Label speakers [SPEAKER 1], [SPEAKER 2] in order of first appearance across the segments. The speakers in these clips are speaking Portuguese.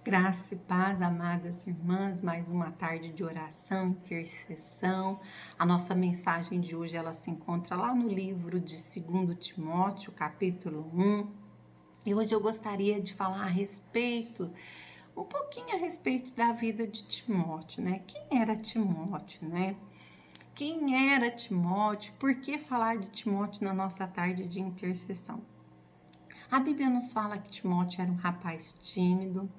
[SPEAKER 1] Graça e paz, amadas irmãs, mais uma tarde de oração, intercessão. A nossa mensagem de hoje, ela se encontra lá no livro de 2 Timóteo, capítulo 1. E hoje eu gostaria de falar um pouquinho a respeito da vida de Timóteo, né? Quem era Timóteo, né? Quem era Timóteo? Por que falar de Timóteo na nossa tarde de intercessão? A Bíblia nos fala que Timóteo era um rapaz tímido.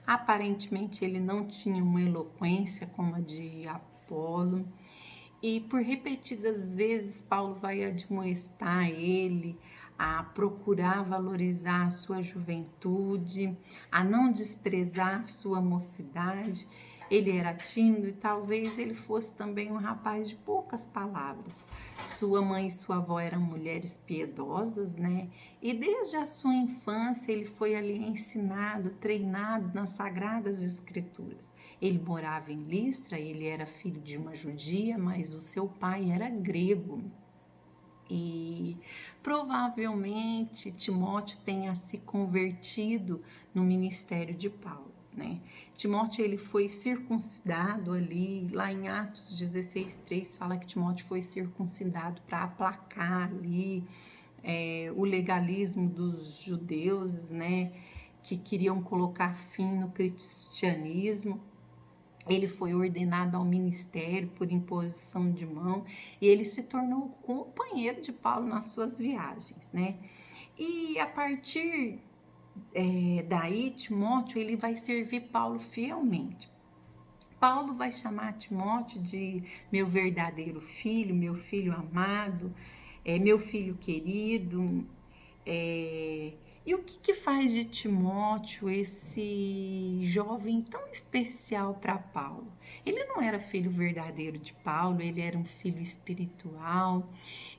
[SPEAKER 1] Aparentemente ele não tinha uma eloquência como a de Apolo. E por repetidas vezes Paulo vai admoestar ele a procurar valorizar a sua juventude, a não desprezar sua mocidade. Ele era tímido e talvez ele fosse também um rapaz de poucas palavras. Sua mãe e sua avó eram mulheres piedosas, né? E desde a sua infância ele foi ali ensinado, treinado nas sagradas escrituras. Ele morava em Listra, ele era filho de uma judia, mas o seu pai era grego. E provavelmente Timóteo tenha se convertido no ministério de Paulo, né? Timóteo ele foi circuncidado ali, lá em Atos 16:3 fala que Timóteo foi circuncidado para aplacar ali o legalismo dos judeus, né? Que queriam colocar fim no cristianismo. Ele foi ordenado ao ministério por imposição de mão e ele se tornou companheiro de Paulo nas suas viagens, né? E a partir daí, Timóteo ele vai servir Paulo fielmente. Paulo vai chamar Timóteo de meu verdadeiro filho, meu filho amado, meu filho querido. É, e o que faz de Timóteo esse jovem tão especial para Paulo? Ele não era filho verdadeiro de Paulo, ele era um filho espiritual.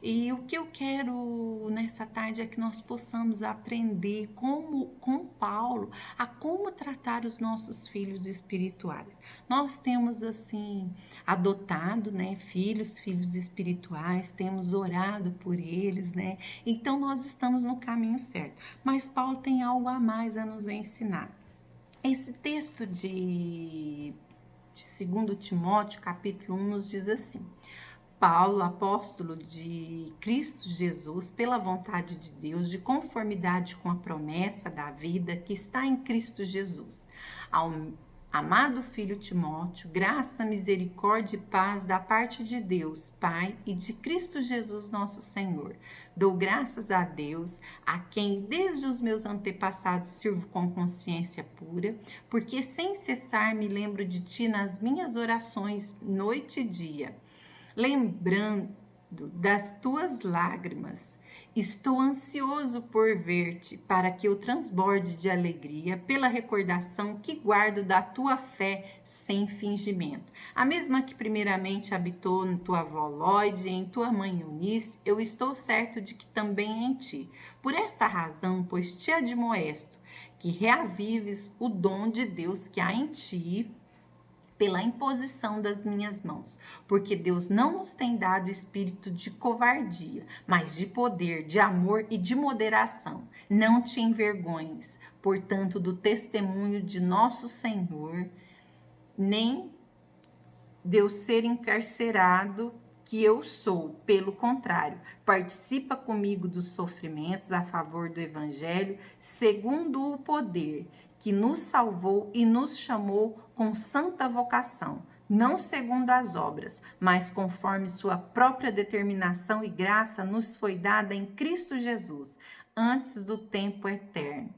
[SPEAKER 1] E o que eu quero nessa tarde é que nós possamos aprender com Paulo a como tratar os nossos filhos espirituais. Nós temos assim adotado, né, filhos espirituais, temos orado por eles, né? Então nós estamos no caminho certo. Mas Paulo tem algo a mais a nos ensinar. Esse texto de 2 Timóteo, capítulo 1, nos diz assim: Paulo, apóstolo de Cristo Jesus, pela vontade de Deus, de conformidade com a promessa da vida que está em Cristo Jesus. Ao amado filho Timóteo, graça, misericórdia e paz da parte de Deus, Pai, e de Cristo Jesus, nosso Senhor. Dou graças a Deus, a quem desde os meus antepassados sirvo com consciência pura, porque sem cessar me lembro de ti nas minhas orações, noite e dia. Lembrando das tuas lágrimas, estou ansioso por ver-te, para que eu transborde de alegria pela recordação que guardo da tua fé sem fingimento. A mesma que primeiramente habitou em tua avó Lóide e em tua mãe Eunice, eu estou certo de que também em ti. Por esta razão, pois te admoesto, que reavives o dom de Deus que há em ti, pela imposição das minhas mãos, porque Deus não nos tem dado espírito de covardia, mas de poder, de amor e de moderação. Não te envergonhes, portanto, do testemunho de nosso Senhor, nem Deus ser encarcerado que eu sou, pelo contrário, participa comigo dos sofrimentos a favor do Evangelho, segundo o poder que nos salvou e nos chamou com santa vocação, não segundo as obras, mas conforme sua própria determinação e graça nos foi dada em Cristo Jesus, antes do tempo eterno,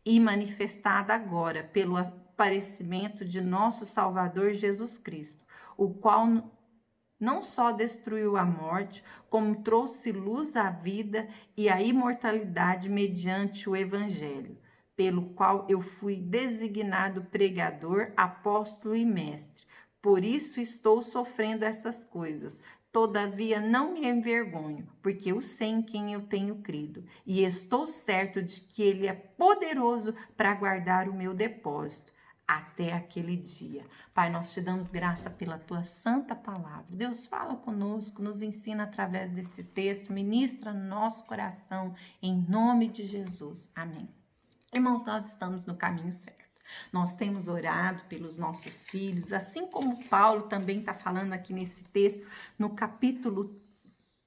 [SPEAKER 1] e manifestada agora pelo aparecimento de nosso Salvador Jesus Cristo, o qual não só destruiu a morte, como trouxe luz à vida e à imortalidade mediante o Evangelho, pelo qual eu fui designado pregador, apóstolo e mestre. Por isso estou sofrendo essas coisas. Todavia não me envergonho, porque eu sei em quem eu tenho crido, e estou certo de que Ele é poderoso para guardar o meu depósito até aquele dia. Pai, nós te damos graça pela tua santa palavra. Deus, fala conosco, nos ensina através desse texto, ministra no nosso coração, em nome de Jesus. Amém. Irmãos, nós estamos no caminho certo. Nós temos orado pelos nossos filhos, assim como Paulo também está falando aqui nesse texto, no capítulo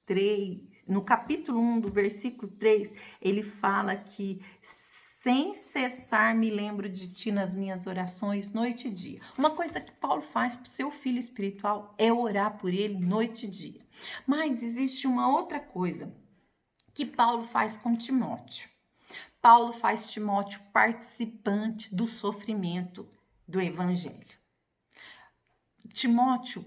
[SPEAKER 1] 3, no capítulo 1 do versículo 3, ele fala que sem cessar me lembro de ti nas minhas orações noite e dia. Uma coisa que Paulo faz para o seu filho espiritual é orar por ele noite e dia. Mas existe uma outra coisa que Paulo faz com Timóteo. Paulo faz Timóteo participante do sofrimento do evangelho. Timóteo,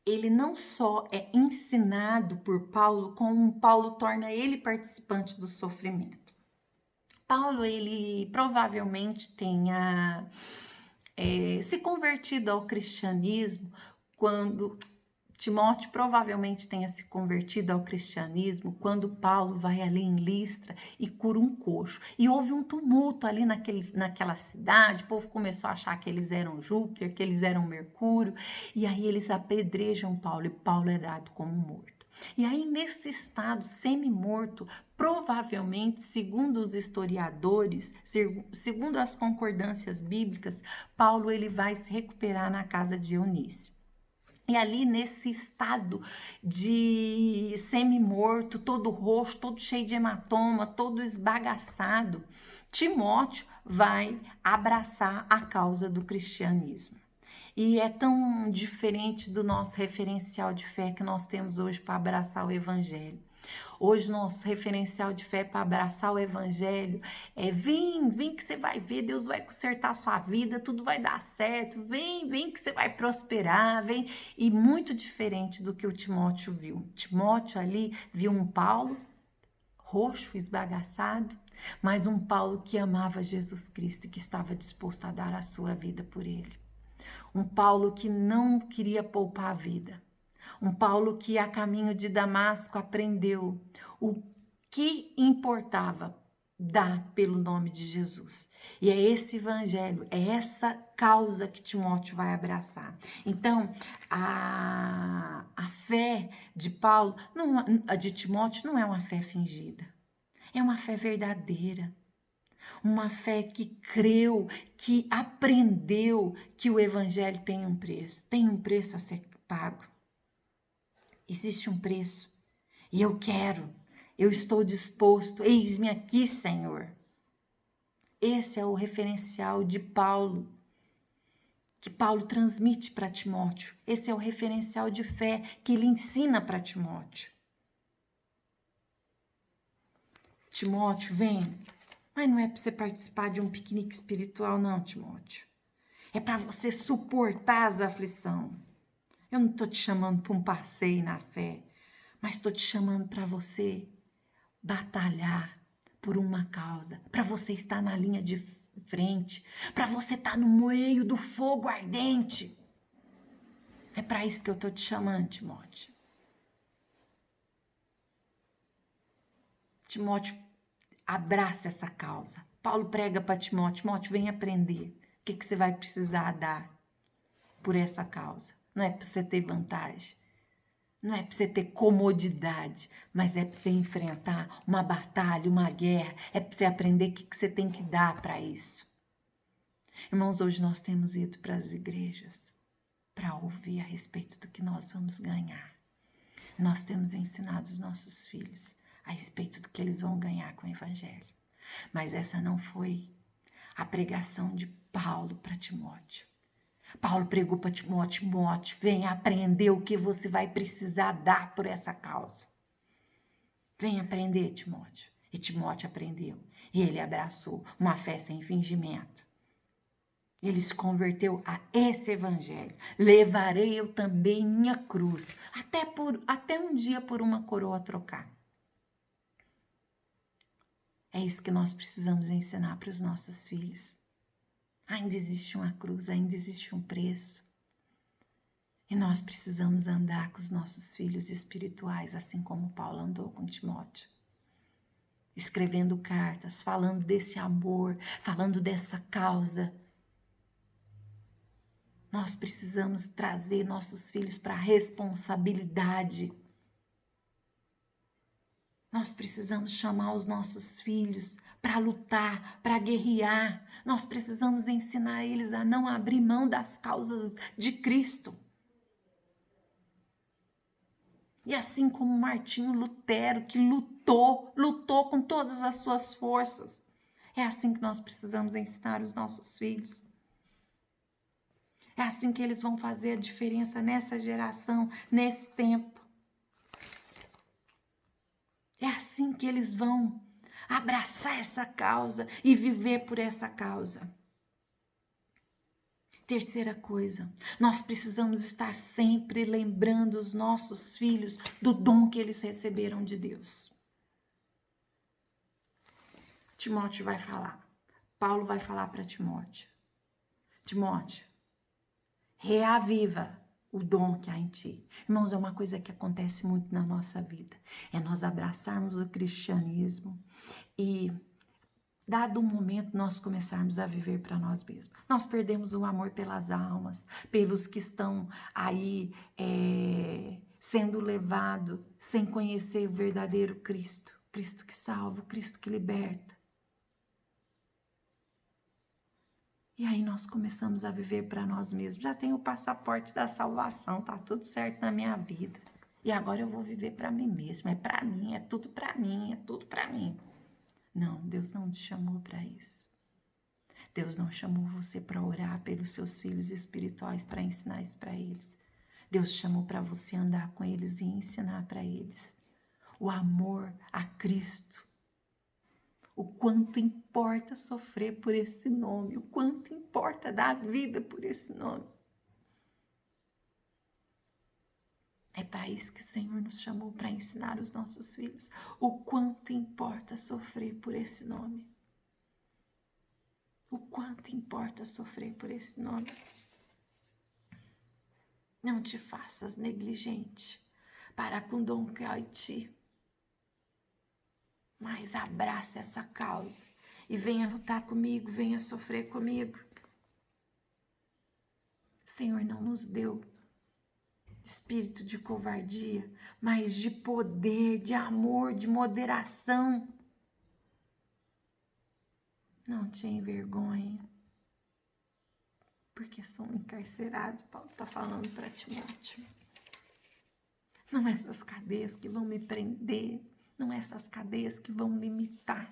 [SPEAKER 1] ele não só é ensinado por Paulo, como Paulo torna ele participante do sofrimento. Paulo, ele provavelmente tenha se convertido ao cristianismo quando Timóteo provavelmente tenha se convertido ao cristianismo quando Paulo vai ali em Listra e cura um coxo. E houve um tumulto ali naquela cidade, o povo começou a achar que eles eram Júpiter, que eles eram Mercúrio, e aí eles apedrejam Paulo e Paulo é dado como morto. E aí, nesse estado semi-morto, provavelmente, segundo os historiadores, segundo as concordâncias bíblicas, Paulo ele vai se recuperar na casa de Eunice. E ali nesse estado de semi-morto, todo roxo, todo cheio de hematoma, todo esbagaçado, Timóteo vai abraçar a causa do cristianismo. E é tão diferente do nosso referencial de fé que nós temos hoje para abraçar o evangelho. Hoje, nosso referencial de fé para abraçar o evangelho é: vem que você vai ver, Deus vai consertar a sua vida, tudo vai dar certo, vem que você vai prosperar, vem. E muito diferente do que o Timóteo viu. Timóteo ali viu um Paulo roxo, esbagaçado, mas um Paulo que amava Jesus Cristo e que estava disposto a dar a sua vida por ele. Um Paulo que não queria poupar a vida. Um Paulo que a caminho de Damasco aprendeu o que importava dar pelo nome de Jesus. E é esse evangelho, é essa causa que Timóteo vai abraçar. Então, a fé de Paulo, a de Timóteo, não é uma fé fingida. É uma fé verdadeira. Uma fé que creu, que aprendeu que o evangelho tem um preço a ser pago. Existe um preço e eu estou disposto, eis-me aqui, Senhor. Esse é o referencial de Paulo, que Paulo transmite para Timóteo. Esse é o referencial de fé que ele ensina para Timóteo. Timóteo, vem, mas não é para você participar de um piquenique espiritual, não, Timóteo. É para você suportar as aflições. Eu não estou te chamando para um passeio na fé, mas estou te chamando para você batalhar por uma causa, para você estar na linha de frente, para você estar no meio do fogo ardente. É para isso que eu estou te chamando, Timóteo. Timóteo, abraça essa causa. Paulo prega para Timóteo: Timóteo, vem aprender o que você vai precisar dar por essa causa. Não é para você ter vantagem. Não é para você ter comodidade, mas é para você enfrentar uma batalha, uma guerra. É para você aprender o que você tem que dar para isso. Irmãos, hoje nós temos ido para as igrejas para ouvir a respeito do que nós vamos ganhar. Nós temos ensinado os nossos filhos a respeito do que eles vão ganhar com o evangelho. Mas essa não foi a pregação de Paulo para Timóteo. Paulo pregou para Timóteo: Timóteo, venha aprender o que você vai precisar dar por essa causa. Venha aprender, Timóteo. E Timóteo aprendeu. E ele abraçou uma fé sem fingimento. Ele se converteu a esse evangelho. Levarei eu também minha cruz, até um dia por uma coroa trocar. É isso que nós precisamos ensinar para os nossos filhos. Ainda existe uma cruz, ainda existe um preço. E nós precisamos andar com os nossos filhos espirituais, assim como Paulo andou com Timóteo. Escrevendo cartas, falando desse amor, falando dessa causa. Nós precisamos trazer nossos filhos para a responsabilidade. Nós precisamos chamar os nossos filhos para lutar, para guerrear. Nós precisamos ensinar eles a não abrir mão das causas de Cristo. E assim como Martinho Lutero, que lutou com todas as suas forças. É assim que nós precisamos ensinar os nossos filhos. É assim que eles vão fazer a diferença nessa geração, nesse tempo. É assim que eles vão abraçar essa causa e viver por essa causa. Terceira coisa, nós precisamos estar sempre lembrando os nossos filhos do dom que eles receberam de Deus. Timóteo vai falar, Paulo vai falar para Timóteo. Timóteo, reaviva o dom que há em ti. Irmãos, é uma coisa que acontece muito na nossa vida. É nós abraçarmos o cristianismo e, dado um momento, nós começarmos a viver para nós mesmos. Nós perdemos o amor pelas almas, pelos que estão aí sendo levados sem conhecer o verdadeiro Cristo. Cristo que salva, Cristo que liberta. E aí nós começamos a viver para nós mesmos. Já tenho o passaporte da salvação, tá tudo certo na minha vida. E agora eu vou viver para mim mesmo. É para mim, é tudo para mim, é tudo para mim. Não, Deus não te chamou para isso. Deus não chamou você para orar pelos seus filhos espirituais, para ensinar isso para eles. Deus chamou para você andar com eles e ensinar para eles o amor a Cristo. O quanto importa sofrer por esse nome, o quanto importa dar a vida por esse nome. É para isso que o Senhor nos chamou, para ensinar os nossos filhos o quanto importa sofrer por esse nome. O quanto importa sofrer por esse nome. Não te faças negligente para com o dom que há em ti. Mas abraça essa causa e venha lutar comigo, venha sofrer comigo. O Senhor não nos deu espírito de covardia, mas de poder, de amor, de moderação. Não te envergonhe, porque sou um encarcerado. Paulo está falando para Timóteo. Não é essas cadeias que vão me prender, não é essas cadeias que vão limitar.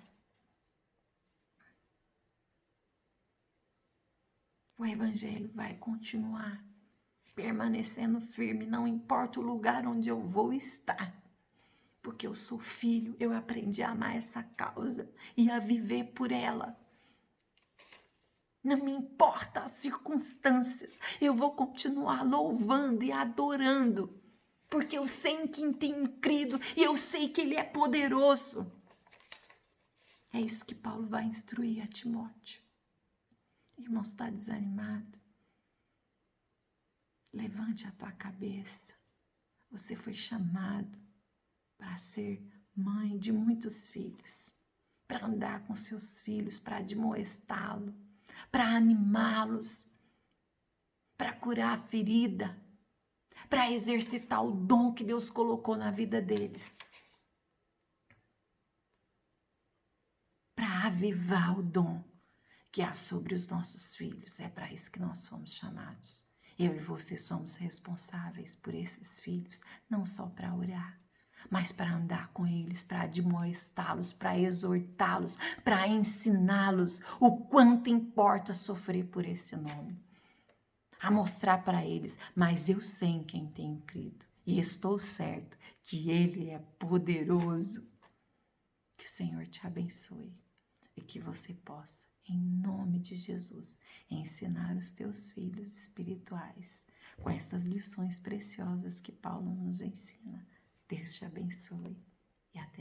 [SPEAKER 1] O evangelho vai continuar permanecendo firme, não importa o lugar onde eu vou estar. Porque eu sou filho, eu aprendi a amar essa causa e a viver por ela. Não me importa as circunstâncias, eu vou continuar louvando e adorando, porque eu sei em quem tenho crido e eu sei que Ele é poderoso. É isso que Paulo vai instruir a Timóteo. Irmão, está desanimado? Levante a tua cabeça. Você foi chamado para ser mãe de muitos filhos, para andar com seus filhos, para admoestá-los, para animá-los, para curar a ferida, para exercitar o dom que Deus colocou na vida deles, para avivar o dom que há sobre os nossos filhos. É para isso que nós fomos chamados. Eu e você somos responsáveis por esses filhos, não só para orar, mas para andar com eles, para admoestá-los, para exortá-los, para ensiná-los o quanto importa sofrer por esse nome. A mostrar para eles, mas eu sei em quem tenho crido e estou certo que Ele é poderoso. Que o Senhor te abençoe e que você possa, em nome de Jesus, ensinar os teus filhos espirituais com essas lições preciosas que Paulo nos ensina. Deus te abençoe e até